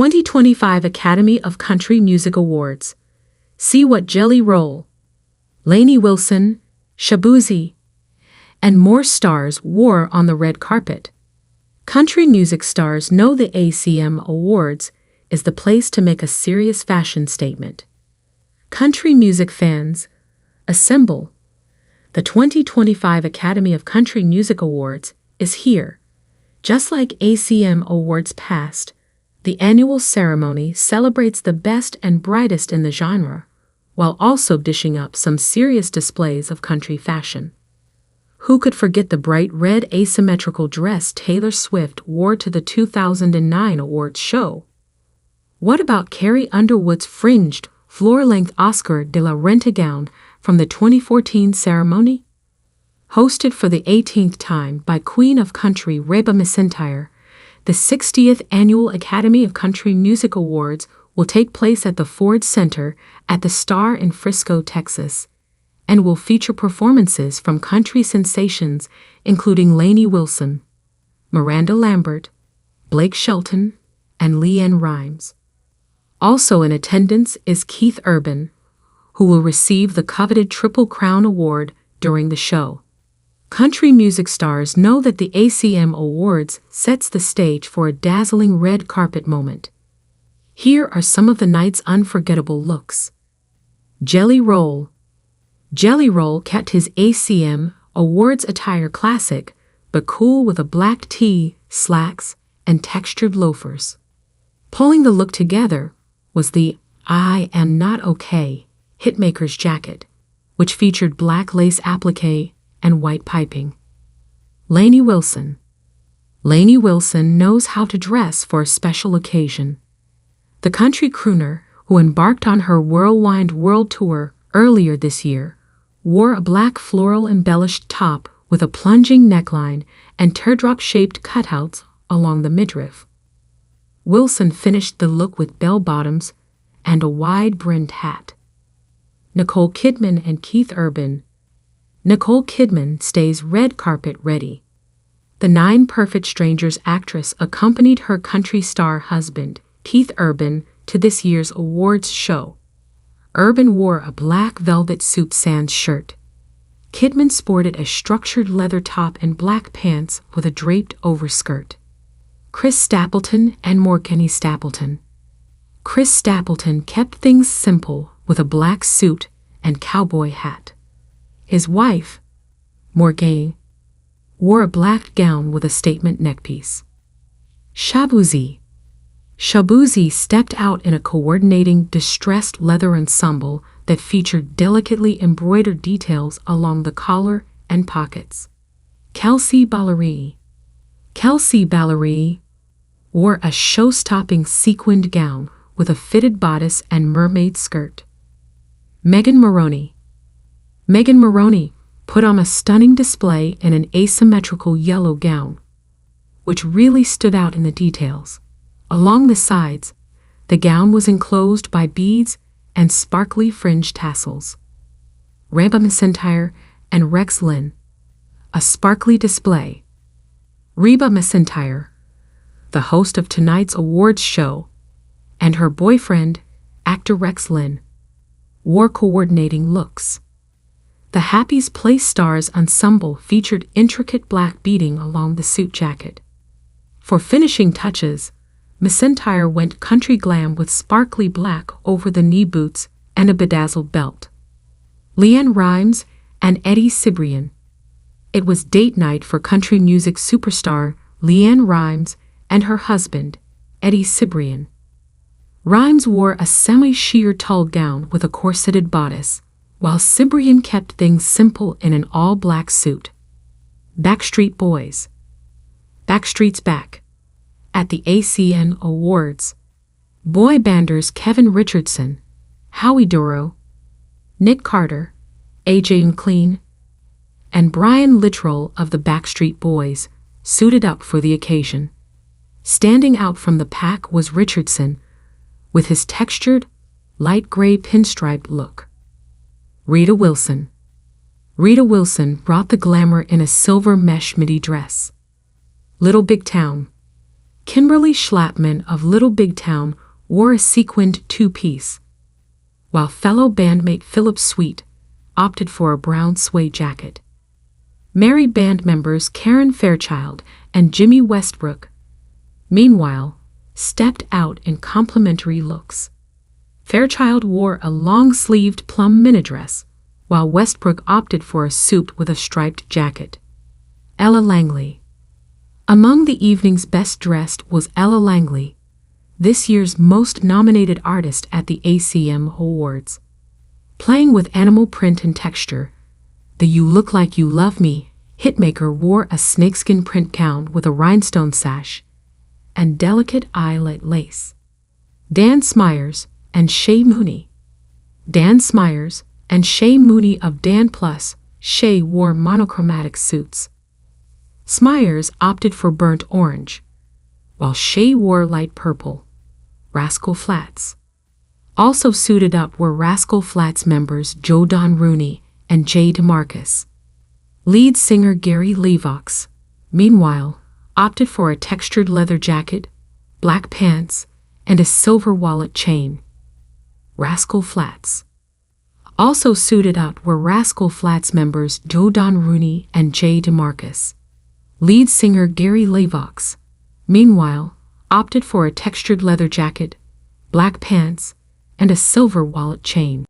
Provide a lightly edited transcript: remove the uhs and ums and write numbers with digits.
2025 Academy of Country Music Awards. See what Jelly Roll, Lainey Wilson, Shaboozey, and more stars wore on the red carpet. Country music stars know the ACM Awards is the place to make a serious fashion statement. Country music fans, assemble. The 2025 Academy of Country Music Awards is here. Just like ACM Awards past, the annual ceremony celebrates the best and brightest in the genre, while also dishing up some serious displays of country fashion. Who could forget the bright red asymmetrical dress Taylor Swift wore to the 2009 awards show? What about Carrie Underwood's fringed, floor-length Oscar de la Renta gown from the 2014 ceremony? Hosted for the 18th time by Queen of Country Reba McEntire, the 60th Annual Academy of Country Music Awards will take place at the Ford Center at the Star in Frisco, Texas, and will feature performances from country sensations including Lainey Wilson, Miranda Lambert, Blake Shelton, and LeAnn Rimes. Also in attendance is Keith Urban, who will receive the coveted Triple Crown Award during the show. Country music stars know that the ACM Awards sets the stage for a dazzling red carpet moment. Here are some of the night's unforgettable looks. Jelly Roll. Jelly Roll kept his ACM Awards attire classic, but cool with a black tee, slacks, and textured loafers. Pulling the look together was the I Am Not Okay hitmaker's jacket, which featured black lace applique and white piping. Lainey Wilson. Lainey Wilson knows how to dress for a special occasion. The country crooner, who embarked on her whirlwind world tour earlier this year, wore a black floral-embellished top with a plunging neckline and teardrop-shaped cutouts along the midriff. Wilson finished the look with bell-bottoms and a wide-brimmed hat. Nicole Kidman and Keith Urban. Nicole Kidman stays red carpet ready. The Nine Perfect Strangers actress accompanied her country star husband, Keith Urban, to this year's awards show. Urban wore a black velvet suit sans shirt. Kidman sported a structured leather top and black pants with a draped overskirt. Chris Stapleton and Morkenny Stapleton. Chris Stapleton kept things simple with a black suit and cowboy hat. His wife, Morkenny, wore a black gown with a statement neckpiece. Shaboozey. Shaboozey stepped out in a coordinating distressed leather ensemble that featured delicately embroidered details along the collar and pockets. Kelsey Ballerini. Kelsey Ballerini wore a show-stopping sequined gown with a fitted bodice and mermaid skirt. Megan Moroney. Megan Moroney put on a stunning display in an asymmetrical yellow gown, which really stood out in the details. Along the sides, the gown was enclosed by beads and sparkly fringe tassels. Reba McEntire and Rex Linn. A sparkly display. Reba McEntire, the host of tonight's awards show, and her boyfriend, actor Rex Linn, wore coordinating looks. The Happy's Place Stars ensemble featured intricate black beading along the suit jacket. For finishing touches, McEntire went country glam with sparkly black over the knee boots and a bedazzled belt. LeAnn Rimes and Eddie Cibrian. It was date night for country music superstar LeAnn Rimes and her husband, Eddie Cibrian. Rimes wore a semi-sheer tulle gown with a corseted bodice, while Cibrian kept things simple in an all-black suit. Backstreet Boys. Backstreet's back. At the ACM Awards, boy banders Kevin Richardson, Howie Dorough, Nick Carter, AJ McLean, and Brian Littrell of the Backstreet Boys suited up for the occasion. Standing out from the pack was Richardson, with his textured, light gray pinstriped look. Rita Wilson. Rita Wilson brought the glamour in a silver mesh midi dress. Little Big Town. Kimberly Schlapman of Little Big Town wore a sequined two-piece, while fellow bandmate Philip Sweet opted for a brown suede jacket. Married band members Karen Fairchild and Jimmy Westbrook, meanwhile, stepped out in complementary looks. Fairchild wore a long-sleeved plum mini-dress, while Westbrook opted for a suit with a striped jacket. Ella Langley. Among the evening's best dressed was Ella Langley, this year's most nominated artist at the ACM Awards. Playing with animal print and texture, the You Look Like You Love Me hitmaker wore a snakeskin print gown with a rhinestone sash and delicate eyelet lace. Dan Smyers and Shay Mooney. Dan Smyers and Shay Mooney of Dan Plus, Shay wore monochromatic suits. Smyers opted for burnt orange, while Shay wore light purple. Rascal Flatts. Also suited up were Rascal Flatts members Joe Don Rooney and Jay DeMarcus. Lead singer Gary Levox, meanwhile, opted for a textured leather jacket, black pants, and a silver wallet chain. Rascal Flatts. Also suited up were Rascal Flatts members Joe Don Rooney and Jay DeMarcus. Lead singer Gary Levox, meanwhile, opted for a textured leather jacket, black pants, and a silver wallet chain.